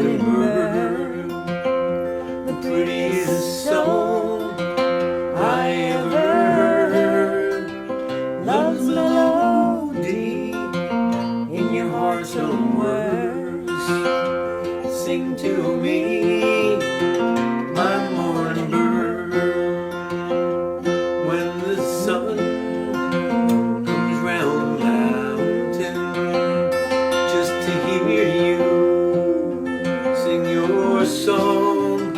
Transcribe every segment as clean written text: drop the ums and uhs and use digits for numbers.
morning bird, the prettiest song I ever heard. Love's melody in your heart somewhere. Sing to me, my morning bird. When the sun comes round the mountain, just to hear you sing your song,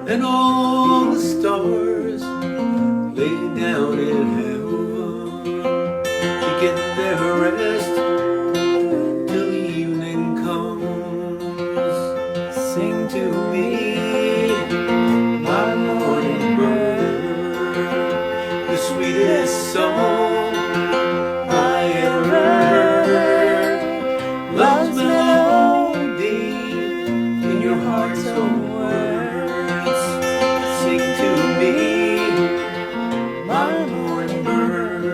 and all the stars lay down in heaven to get their rest till the evening comes. Sing to me, my morning bird, the sweetest song I ever heard. Love's melody in your heart somewhere. Sing to me, my morning bird.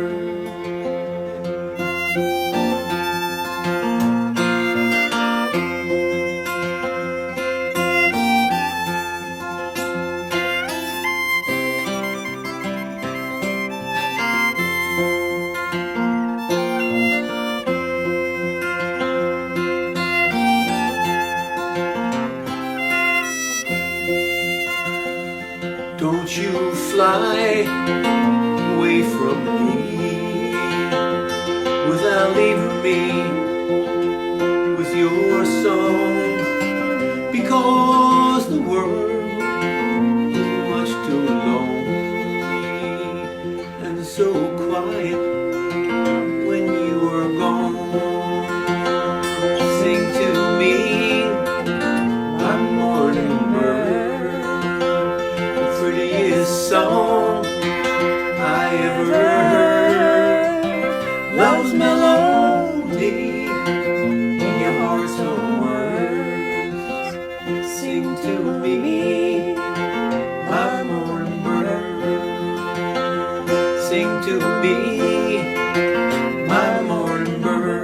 Don't you fly away from me without leaving me with your song, because the world is much too lonely and so quiet when you are gone. Sing to me, my morning bird, prettiest song I ever heard. Love's melody in your heart somewhere. Sing to me, my morning bird. Sing to me, my morning bird.